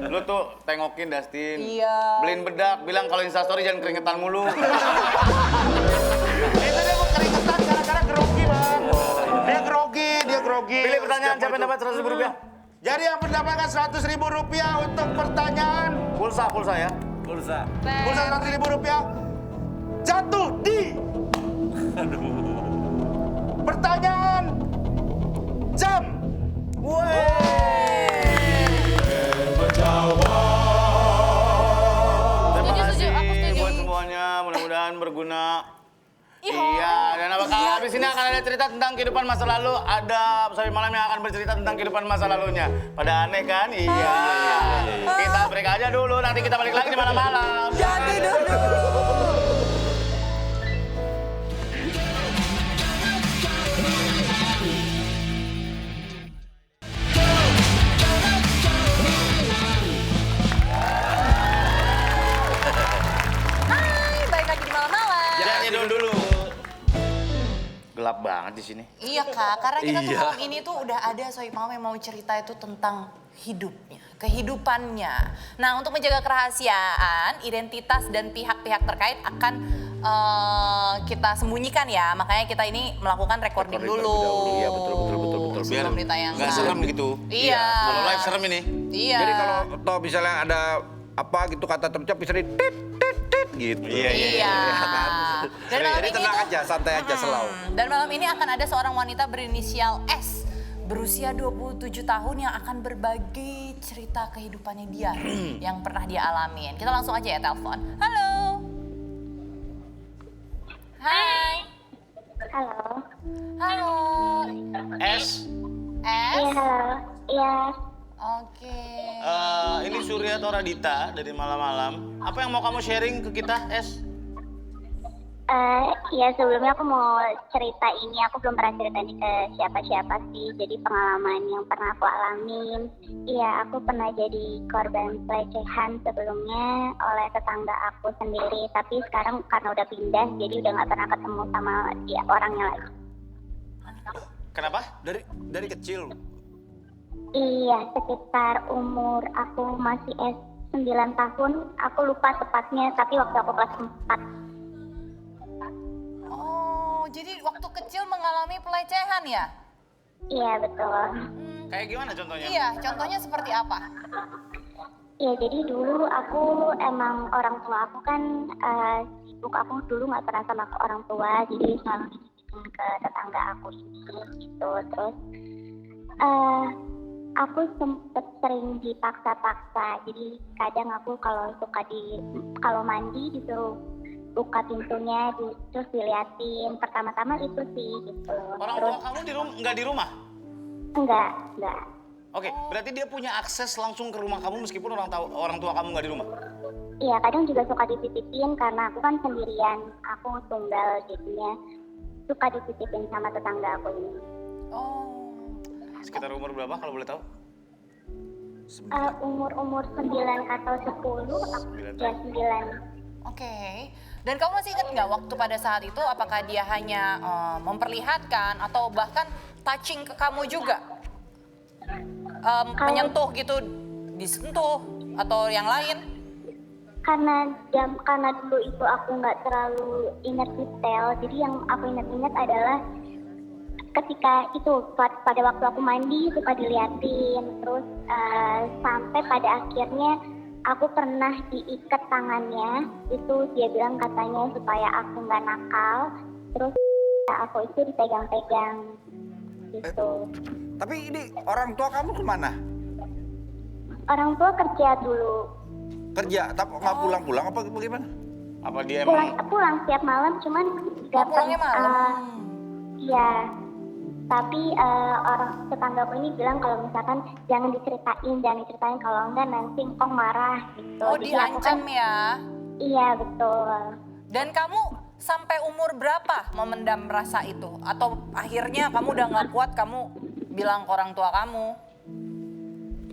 Lu tuh tengokin Dustin. Iya. Beliin bedak, bilang kalau Instastory jangan keringetan mulu. Itu dia kok keringetan gara-gara grogi Bang. Dia grogi. Pilih pertanyaan, siapa yang dapat 100.000 rupiah? Jadi yang mendapatkan 100.000 rupiah untuk pertanyaan Pulsa ya. Pulsa. pulsa 100.000 rupiah jatuh di pertanyaan jam. Menjawab mudah-mudahan berguna. Iya, dan habis ini akan ada cerita tentang kehidupan masa lalu. Ada Sapi Malam yang akan bercerita tentang kehidupan masa lalunya. Pada aneh kan? Iya. Kita break aja dulu, nanti kita balik lagi di malam-malam. Jangan tidur dulu. Hai, balik lagi di malam-malam. Jangan tidur dulu. Gelap banget di sini. Iya Kak, karena kita tuh malam ini tuh udah ada Sohib Malam yang mau cerita itu tentang hidupnya, kehidupannya. Nah, untuk menjaga kerahasiaan, identitas dan pihak-pihak terkait akan kita sembunyikan ya. Makanya kita ini melakukan recording dulu. Iya, betul. Biar Sebelum ditayangkan. nggak serem gitu. Iya. Kalau live serem ini. Iya. Jadi kalau toh misalnya ada apa gitu kata terucap bisa di tit gitu. Iya. Dan malam Jadi ini tenang tuh- aja, santai aja selau. Dan malam ini akan ada seorang wanita berinisial S berusia 27 tahun yang akan berbagi cerita kehidupannya dia yang pernah dia alamin. Kita langsung aja ya telepon. Halo. Hai. Halo. Halo. S, S. Iya, halo. Iya. Oke. ini Surya atau Radita dari malam-malam. Apa yang mau kamu sharing ke kita, S? Ya sebelumnya aku mau cerita ini. Aku belum pernah cerita ini ke siapa-siapa sih. Jadi pengalaman yang pernah aku alamin. Iya, aku pernah jadi korban pelecehan sebelumnya oleh tetangga aku sendiri. Tapi sekarang karena udah pindah, jadi udah nggak pernah ketemu sama dia orangnya lagi. Kenapa? Dari kecil. Iya, sekitar umur aku masih 9 tahun. Aku lupa tepatnya, tapi waktu aku kelas 4. Oh, jadi waktu kecil mengalami pelecehan ya? Iya, betul. Kayak gimana contohnya? Iya, contohnya seperti apa? Ya jadi dulu aku emang orang tua aku kan sibuk, aku dulu nggak pernah sama orang tua, jadi selalu dititipin ke tetangga aku ini gitu. Terus aku sempet sering dipaksa-paksa, jadi kadang aku kalau mandi disuruh buka pintunya, terus diliatin. Pertama-tama itu sih gitu. Orang Terus tua kamu nggak di rumah? enggak. Oke, berarti dia punya akses langsung ke rumah kamu meskipun orang tua kamu nggak di rumah? Iya, kadang juga suka dititipin karena aku kan sendirian, aku tunggal jadinya suka dititipin sama tetangga aku ini. Oh. Sekitar umur berapa kalau boleh tahu? Umur 9 atau 10, aku ya 9. Oke. Dan kamu masih ingat nggak waktu pada saat itu apakah dia hanya memperlihatkan atau bahkan touching ke kamu juga? Menyentuh gitu, disentuh atau yang lain? Karena dulu itu aku nggak terlalu ingat detail, jadi yang aku ingat adalah ketika itu pada waktu aku mandi suka diliatin, terus sampai pada akhirnya aku pernah diikat tangannya, itu dia bilang katanya supaya aku nggak nakal, terus aku itu dipegang-pegang gitu. Tapi ini orang tua kamu kemana? Orang tua kerja dulu, Kerja, tapi nggak pulang-pulang apa bagaimana? Apa dia emang pulang setiap malam, cuman Pulangnya malam. Iya, tapi orang tetanggaku ini bilang kalau misalkan jangan diceritain kalau enggak nanti engkong marah gitu. Oh, Jadi aku diancam ya? Iya, betul. Dan kamu sampai umur berapa memendam rasa itu? Atau akhirnya kamu udah nggak kuat, kamu bilang ke orang tua kamu?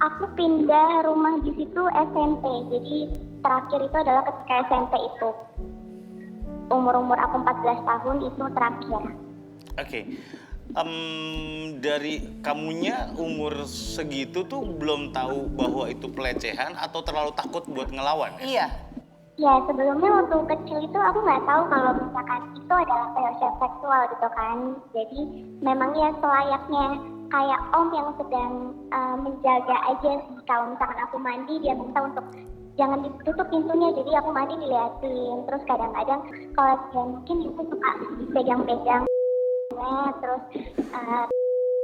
Aku pindah rumah di situ SMP, jadi terakhir itu adalah ketika SMP itu. Umur aku 14 tahun itu terakhir. Oke. Dari kamunya umur segitu tuh belum tahu bahwa itu pelecehan atau terlalu takut buat ngelawan? Iya. Ya sebelumnya waktu kecil itu aku nggak tahu kalau misalkan itu adalah pelecehan seksual gitu kan. Jadi memang ya selayaknya kayak om yang sedang menjaga aja sih. Kalau misalkan aku mandi dia minta untuk jangan ditutup pintunya, jadi aku mandi diliatin. Terus kadang-kadang kalau dia mungkin itu suka pegang-pegang, terus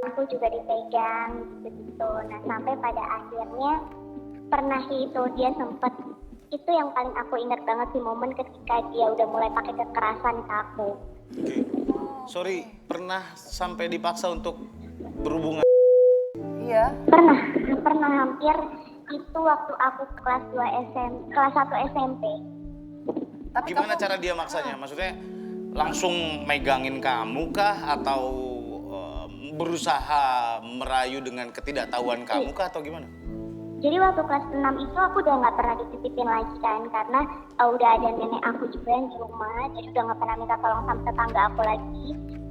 aku juga dipegang gitu. Nah sampai pada akhirnya pernah itu dia sempat itu yang paling aku ingat banget sih, momen ketika dia udah mulai pakai kekerasan ke aku. Oke. Sorry, pernah sampai dipaksa untuk berhubungan? Iya. Pernah hampir itu waktu aku kelas 1 SMP. Tapi Gimana cara dia maksanya? Maksudnya langsung megangin kamu kah atau berusaha merayu dengan ketidaktahuan kamu kah atau gimana? Jadi waktu kelas 6 itu aku udah nggak pernah dititipin lagi kan, karena udah ada nenek aku juga yang di rumah, jadi udah nggak pernah minta tolong sama tetangga aku lagi.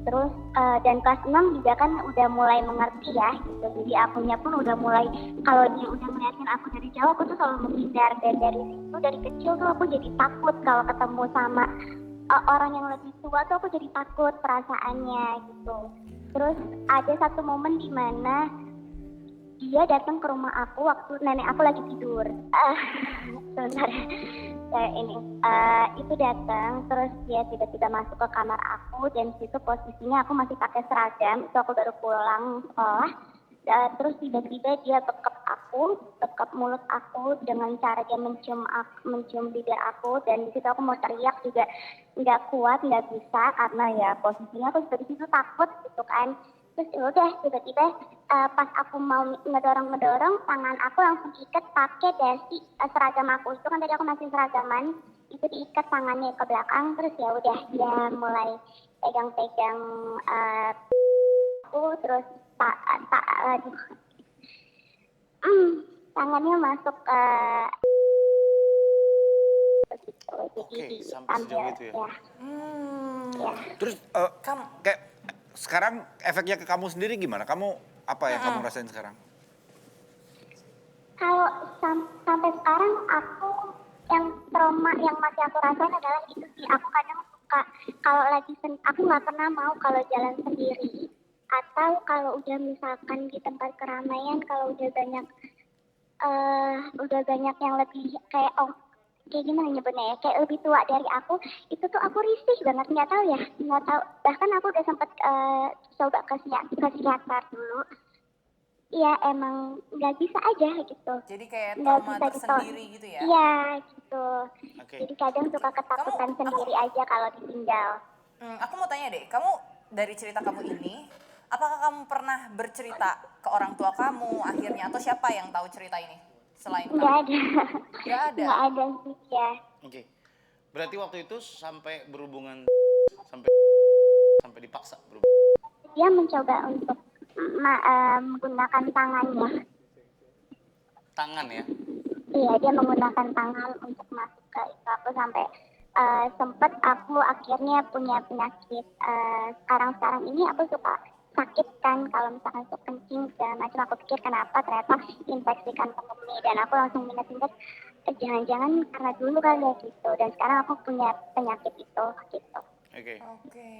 Terus dan kelas 6 juga kan udah mulai mengerti ya gitu, jadi akunya pun udah mulai, kalau dia udah ngeliatin aku dari jauh aku tuh selalu menghindar, dan dari situ dari kecil tuh aku jadi takut kalau ketemu sama orang yang lebih tua tuh aku jadi takut perasaannya gitu. Terus ada satu momen di mana dia datang ke rumah aku waktu nenek aku lagi tidur. Sebentar. Itu datang, terus dia tiba-tiba masuk ke kamar aku, dan situ posisinya aku masih pakai seragam, itu aku baru pulang sekolah. Terus tiba-tiba dia bekap mulut aku dengan cara dia mencium bibir aku, dan di situ aku mau teriak juga nggak kuat, nggak bisa karena ya posisinya aku di situ takut gitu kan. Terus udah tiba-tiba pas aku mau ngedorong tangan aku langsung ikat pakai dasi seragam aku, itu kan tadi aku masih seragaman, itu diikat tangannya ke belakang. Terus ya udah dia mulai pegang-pegang aku, terus tangannya masuk ke Oke, sampai sejauh itu ya. Ya. Terus kayak sekarang efeknya ke kamu sendiri gimana? Kamu apa yang kamu rasain sekarang? Kalau sampai sekarang aku yang trauma yang masih aku rasain adalah itu sih, aku kadang suka kalau lagi aku nggak pernah mau kalau jalan sendiri, atau kalau udah misalkan di tempat keramaian, kalau udah banyak yang lebih kayak gimana nyebutnya ya, kayak lebih tua dari aku, itu tuh aku risih banget, nggak tahu, bahkan aku udah sempat coba ke psikiater dulu. Ya emang nggak bisa aja gitu. Jadi kayak Nggak trauma bisa tersendiri gitu ya? Iya gitu. Oke. Jadi kadang suka ketakutan sendiri aja kalau ditinggal. Aku mau tanya deh, kamu dari cerita kamu ini, apakah kamu pernah bercerita ke orang tua kamu akhirnya, atau siapa yang tahu cerita ini selain kamu? Nggak ada. Nggak ada? Nggak ada sih ya. Oke. Berarti waktu itu sampai berhubungan sampai dipaksa berhubungan. Dia mencoba untuk menggunakan tangannya. Tangan ya. Iya, dia menggunakan tangan untuk masuk ke itu. Aku sampai sempat aku akhirnya punya penyakit. Sekarang ini aku suka sakit kan kalau misalkan suka kencing segala macam. Aku pikir kenapa, ternyata infeksi kantong kemih, dan aku langsung ingat jangan-jangan karena dulu kali ya gitu. Dan sekarang aku punya penyakit itu gitu. Oke. Oke.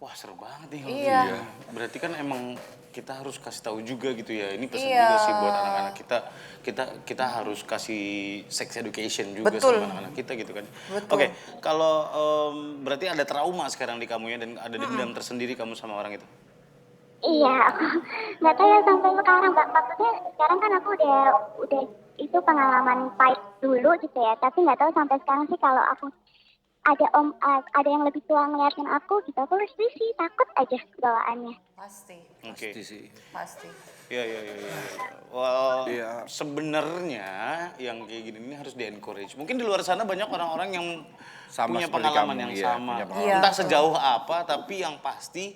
Wah, seru banget nih. Iya. Berarti kan emang kita harus kasih tahu juga gitu ya. Ini pesan Iya. juga sih buat anak-anak kita. Kita harus kasih sex education juga Betul. sama anak-anak kita gitu kan. Betul. Oke, kalau berarti ada trauma sekarang di kamu ya, dan ada dendam tersendiri kamu sama orang itu. Iya, aku nggak tahu ya sampai sekarang. Maksudnya sekarang kan aku udah itu pengalaman pahit dulu gitu ya. Tapi nggak tahu sampai sekarang sih kalau aku ada yang lebih tua ngeliatin aku gitu, aku sih takut aja bawaannya. Pasti. Oke. Pasti sih. Pasti. Iya. Well, Iya. sebenarnya yang kayak gini ini harus di-encourage. Mungkin di luar sana banyak orang-orang yang Sama punya seperti pengalaman kamu, yang iya, sama. punya pengalaman. Entah sejauh apa, tapi yang pasti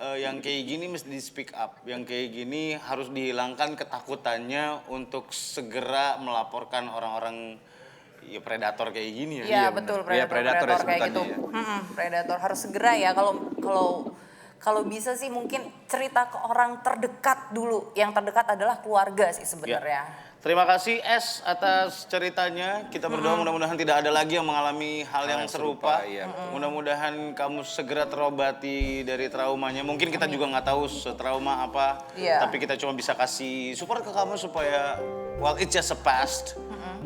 yang kayak gini mesti di speak up. Yang kayak gini harus dihilangkan ketakutannya untuk segera melaporkan orang-orang ya predator kayak gini ya. Iya betul, Iya, predator ya kayak gitu. sebutannya Predator harus segera ya, kalau bisa sih mungkin cerita ke orang terdekat dulu. Yang terdekat adalah keluarga sih sebenarnya. Terima kasih S atas ceritanya. Kita berdoa mudah-mudahan tidak ada lagi yang mengalami hal yang serupa. iya, Mudah-mudahan kamu segera terobati dari traumanya. Mungkin kita juga nggak tahu setrauma apa, Iya. tapi kita cuma bisa kasih support ke kamu supaya it's just a past.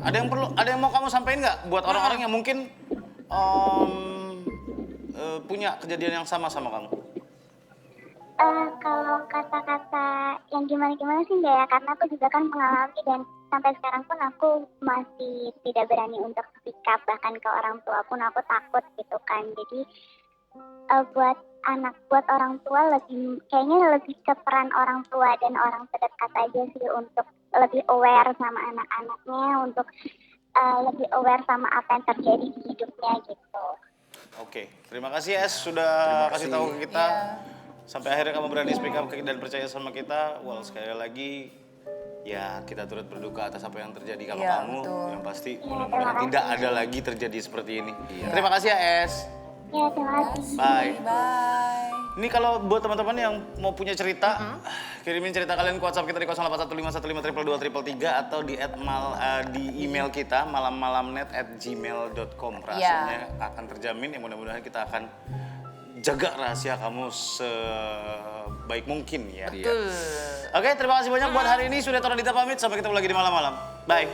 Ada yang mau kamu sampaikan nggak buat orang-orang yang mungkin punya kejadian yang sama kamu? Kalau kata-kata yang gimana-gimana sih enggak ya, karena aku juga kan mengalami dan sampai sekarang pun aku masih tidak berani untuk speak up, bahkan ke orang tua pun aku takut gitu kan. Jadi buat orang tua kayaknya lebih ke peran orang tua dan orang terdekat aja sih untuk lebih aware sama anak-anaknya, untuk lebih aware sama apa yang terjadi di hidupnya gitu. Oke, terima kasih Es sudah kasih tahu ke kita. Sampai akhirnya kamu berani speak up dan percaya sama kita. Well, sekali lagi ya kita turut berduka atas apa yang terjadi sama kamu. betul. Yang pasti mudah-mudahan tidak ada lagi terjadi seperti ini. Terima kasih ya Es. Ya, terima kasih. Bye. Bye. Ini kalau buat teman-teman yang mau punya cerita, kirimin cerita kalian ke WhatsApp kita di 081515322333 atau di email kita malammalamnet@gmail.com. Rahasianya akan terjamin, ya mudah-mudahan kita akan jaga rahasia kamu sebaik mungkin ya. Betul. Oke, terima kasih banyak buat hari ini. Sudah Toradita pamit, sampai ketemu lagi di malam-malam. Bye.